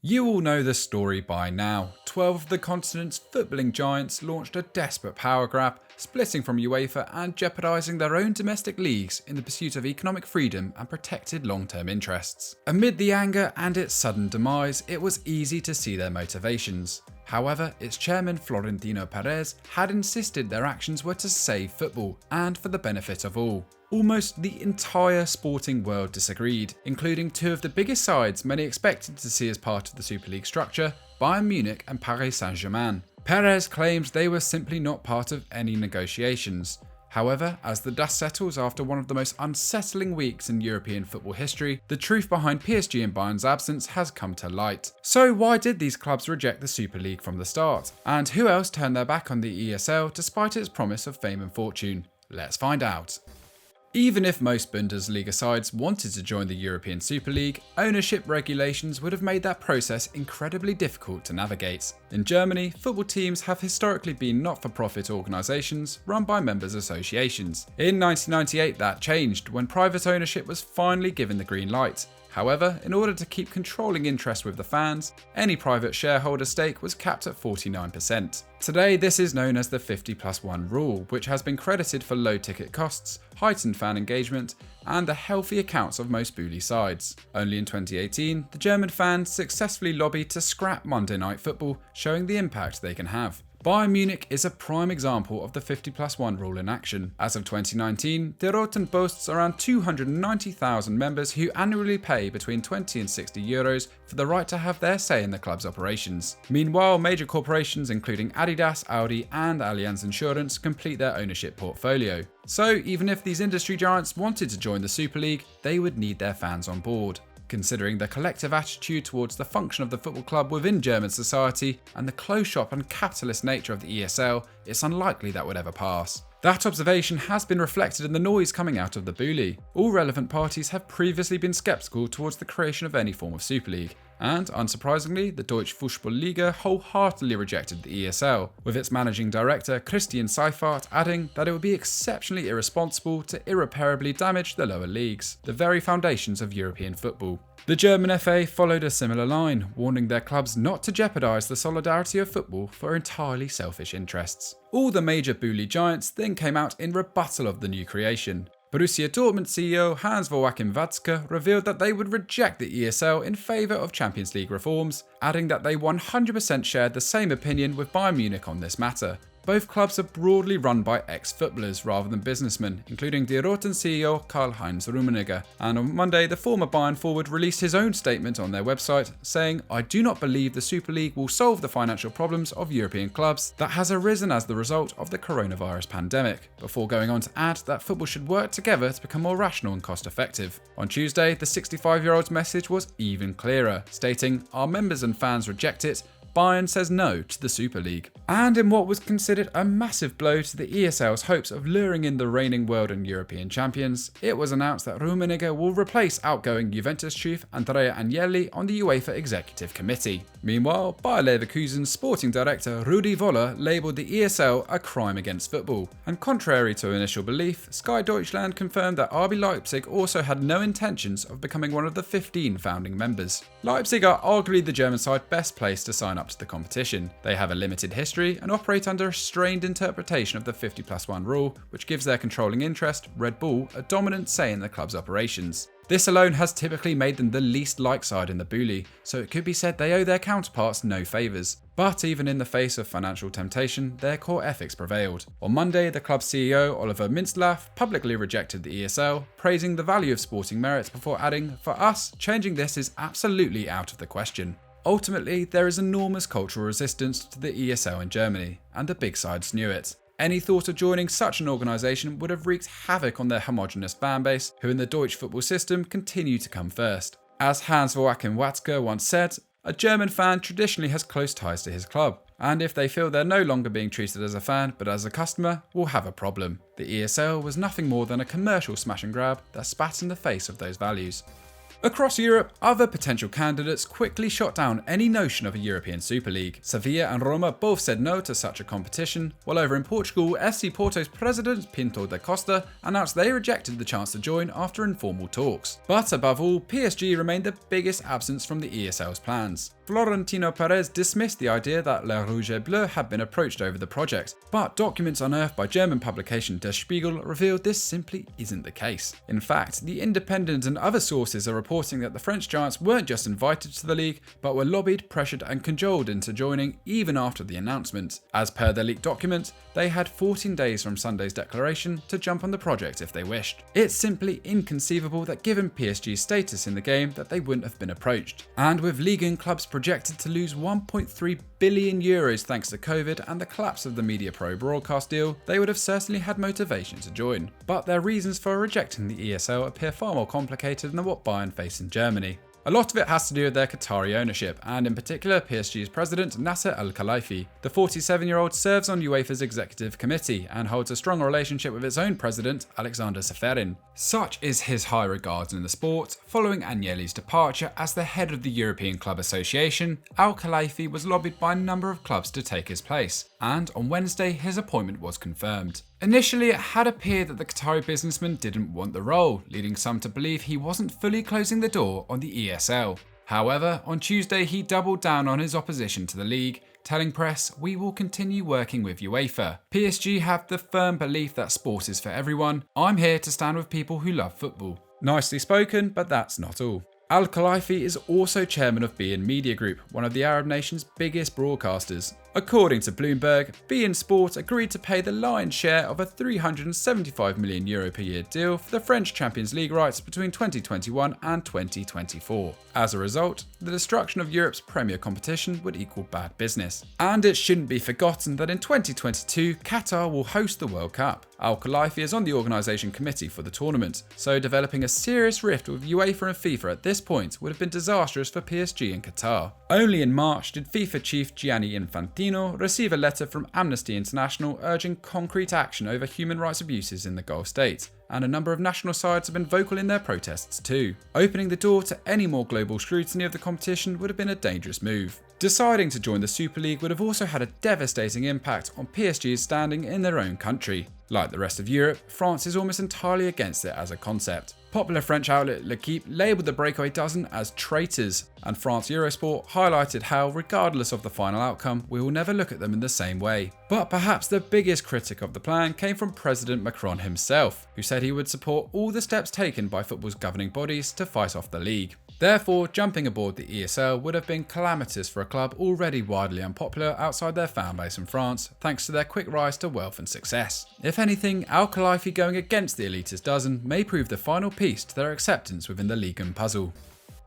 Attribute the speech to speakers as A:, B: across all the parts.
A: You all know the story by now. 12 of the continent's footballing giants launched a desperate power grab, splitting from UEFA and jeopardising their own domestic leagues in the pursuit of economic freedom and protected long-term interests. Amid the anger and its sudden demise, it was easy to see their motivations. However, its chairman Florentino Perez had insisted their actions were to save football and for the benefit of all. Almost the entire sporting world disagreed, including two of the biggest sides many expected to see as part of the Super League structure, Bayern Munich and Paris Saint-Germain. Perez claims they were simply not part of any negotiations. However, as the dust settles after one of the most unsettling weeks in European football history, the truth behind PSG and Bayern's absence has come to light. So why did these clubs reject the Super League from the start? And who else turned their back on the ESL despite its promise of fame and fortune? Let's find out. Even if most Bundesliga sides wanted to join the European Super League, ownership regulations would have made that process incredibly difficult to navigate. In Germany, football teams have historically been not-for-profit organisations run by members' associations. In 1998 that changed when private ownership was finally given the green light. However, in order to keep controlling interest with the fans, any private shareholder stake was capped at 49%. Today, this is known as the 50+1 rule, which has been credited for low ticket costs, heightened fan engagement, and the healthy accounts of most bully sides. Only in 2018, the German fans successfully lobbied to scrap Monday Night Football, showing the impact they can have. Bayern Munich is a prime example of the 50+1 rule in action. As of 2019, Dortmund boasts around 290,000 members who annually pay between 20 and 60 euros for the right to have their say in the club's operations. Meanwhile, major corporations including Adidas, Audi and Allianz Insurance complete their ownership portfolio. So even if these industry giants wanted to join the Super League, they would need their fans on board. Considering the collective attitude towards the function of the football club within German society and the close shop and capitalist nature of the ESL, it's unlikely that would ever pass. That observation has been reflected in the noise coming out of the bully. All relevant parties have previously been sceptical towards the creation of any form of Super League, and unsurprisingly, the Deutsche Fußballliga wholeheartedly rejected the ESL, with its managing director Christian Seifert adding that it would be exceptionally irresponsible to irreparably damage the lower leagues, the very foundations of European football. The German FA followed a similar line, warning their clubs not to jeopardise the solidarity of football for entirely selfish interests. All the major bully giants then came out in rebuttal of the new creation. Borussia Dortmund CEO Hans-Joachim Watzke revealed that they would reject the ESL in favour of Champions League reforms, adding that they 100% shared the same opinion with Bayern Munich on this matter. Both clubs are broadly run by ex-footballers rather than businessmen, including the Dortmund CEO Karl-Heinz Rummenigge. And on Monday, the former Bayern forward released his own statement on their website, saying, "I do not believe the Super League will solve the financial problems of European clubs that has arisen as the result of the coronavirus pandemic," before going on to add that football should work together to become more rational and cost-effective. On Tuesday, the 65-year-old's message was even clearer, stating, "Our members and fans reject it. Bayern says no to the Super League." And in what was considered a massive blow to the ESL's hopes of luring in the reigning world and European champions, it was announced that Rummenigge will replace outgoing Juventus chief Andrea Agnelli on the UEFA Executive Committee. Meanwhile, Bayer Leverkusen's sporting director Rudi Völler labelled the ESL a crime against football. And contrary to initial belief, Sky Deutschland confirmed that RB Leipzig also had no intentions of becoming one of the 15 founding members. Leipzig are arguably the German side best placed to sign up to the competition. They have a limited history and operate under a strained interpretation of the 50+1 rule, which gives their controlling interest, Red Bull, a dominant say in the club's operations. This alone has typically made them the least liked side in the bully, so it could be said they owe their counterparts no favours. But even in the face of financial temptation, their core ethics prevailed. On Monday, the club's CEO, Oliver Minzlaff, publicly rejected the ESL, praising the value of sporting merit before adding, "For us, changing this is absolutely out of the question." Ultimately, there is enormous cultural resistance to the ESL in Germany, and the big sides knew it. Any thought of joining such an organisation would have wreaked havoc on their homogenous fanbase, who in the Deutsche football system continue to come first. As Hans-Joachim Watzke once said, "A German fan traditionally has close ties to his club, and if they feel they're no longer being treated as a fan but as a customer, will have a problem." The ESL was nothing more than a commercial smash and grab that spat in the face of those values. Across Europe, other potential candidates quickly shot down any notion of a European Super League. Sevilla and Roma both said no to such a competition, while over in Portugal, FC Porto's president Pinto da Costa announced they rejected the chance to join after informal talks. But above all, PSG remained the biggest absence from the ESL's plans. Florentino Perez dismissed the idea that Les Rouges et Bleus had been approached over the project, but documents unearthed by German publication Der Spiegel revealed this simply isn't the case. In fact, The Independent and other sources are reporting that the French giants weren't just invited to the league, but were lobbied, pressured and cajoled into joining even after the announcement. As per the leaked document, they had 14 days from Sunday's declaration to jump on the project if they wished. It's simply inconceivable that given PSG's status in the game that they wouldn't have been approached. And with league and clubs projected to lose 1.3 billion euros thanks to COVID and the collapse of the Media Pro broadcast deal, they would have certainly had motivation to join. But their reasons for rejecting the ESL appear far more complicated than what Bayern face in Germany. A lot of it has to do with their Qatari ownership, and in particular PSG's president Nasser al-Khelaifi. The 47-year-old serves on UEFA's executive committee and holds a strong relationship with its own president, Alexander Seferin. Such is his high regards in the sport. Following Agnelli's departure as the head of the European Club Association, al-Khelaifi was lobbied by a number of clubs to take his place, and on Wednesday his appointment was confirmed. Initially, it had appeared that the Qatari businessman didn't want the role, leading some to believe he wasn't fully closing the door on the ESL. However, on Tuesday he doubled down on his opposition to the league, telling press, "We will continue working with UEFA. PSG have the firm belief that sport is for everyone. I'm here to stand with people who love football." Nicely spoken, but that's not all. Al-Khelaifi is also chairman of beIn Media Group, one of the Arab nation's biggest broadcasters. According to Bloomberg, beIN Sport agreed to pay the lion's share of a €375 million per year deal for the French Champions League rights between 2021 and 2024. As a result, the destruction of Europe's premier competition would equal bad business. And it shouldn't be forgotten that in 2022, Qatar will host the World Cup. Al-Khelaifi is on the organisation committee for the tournament, so developing a serious rift with UEFA and FIFA at this point would have been disastrous for PSG and Qatar. Only in March did FIFA chief Gianni Infantino receive a letter from Amnesty International urging concrete action over human rights abuses in the Gulf states, and a number of national sides have been vocal in their protests too. Opening the door to any more global scrutiny of the competition would have been a dangerous move. Deciding to join the Super League would have also had a devastating impact on PSG's standing in their own country. Like the rest of Europe, France is almost entirely against it as a concept. Popular French outlet L'Équipe labelled the breakaway dozen as traitors, and France Eurosport highlighted how, regardless of the final outcome, we will never look at them in the same way. But perhaps the biggest critic of the plan came from President Macron himself, who said he would support all the steps taken by football's governing bodies to fight off the league. Therefore, jumping aboard the ESL would have been calamitous for a club already widely unpopular outside their fan base in France, thanks to their quick rise to wealth and success. If anything, Al-Khelaifi going against the elitist dozen may prove the final piece to their acceptance within the league and puzzle.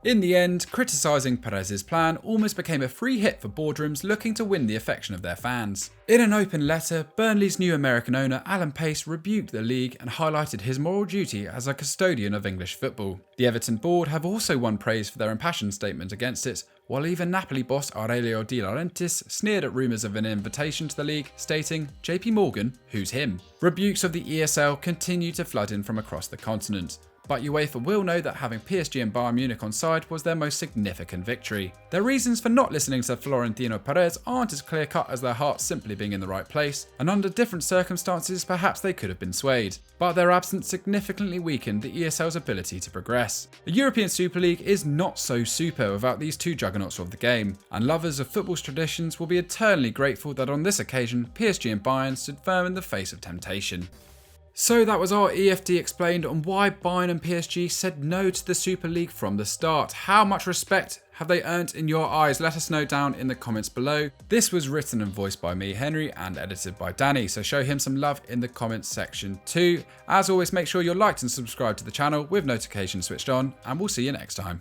A: In the end, criticising Perez's plan almost became a free hit for boardrooms looking to win the affection of their fans. In an open letter, Burnley's new American owner Alan Pace rebuked the league and highlighted his moral duty as a custodian of English football. The Everton board have also won praise for their impassioned statement against it, while even Napoli boss Aurelio De Laurentiis sneered at rumours of an invitation to the league, stating, "JP Morgan, who's him?" Rebukes of the ESL continue to flood in from across the continent. But UEFA will know that having PSG and Bayern Munich on side was their most significant victory. Their reasons for not listening to Florentino Perez aren't as clear-cut as their hearts simply being in the right place, and under different circumstances perhaps they could have been swayed. But their absence significantly weakened the ESL's ability to progress. A European Super League is not so super without these two juggernauts of the game, and lovers of football's traditions will be eternally grateful that on this occasion PSG and Bayern stood firm in the face of temptation. So that was our EFD explained on why Bayern and PSG said no to the Super League from the start. How much respect have they earned in your eyes? Let us know down in the comments below. This was written and voiced by me, Henry, and edited by Danny, so show him some love in the comments section too. As always, make sure you're liked and subscribed to the channel with notifications switched on, and we'll see you next time.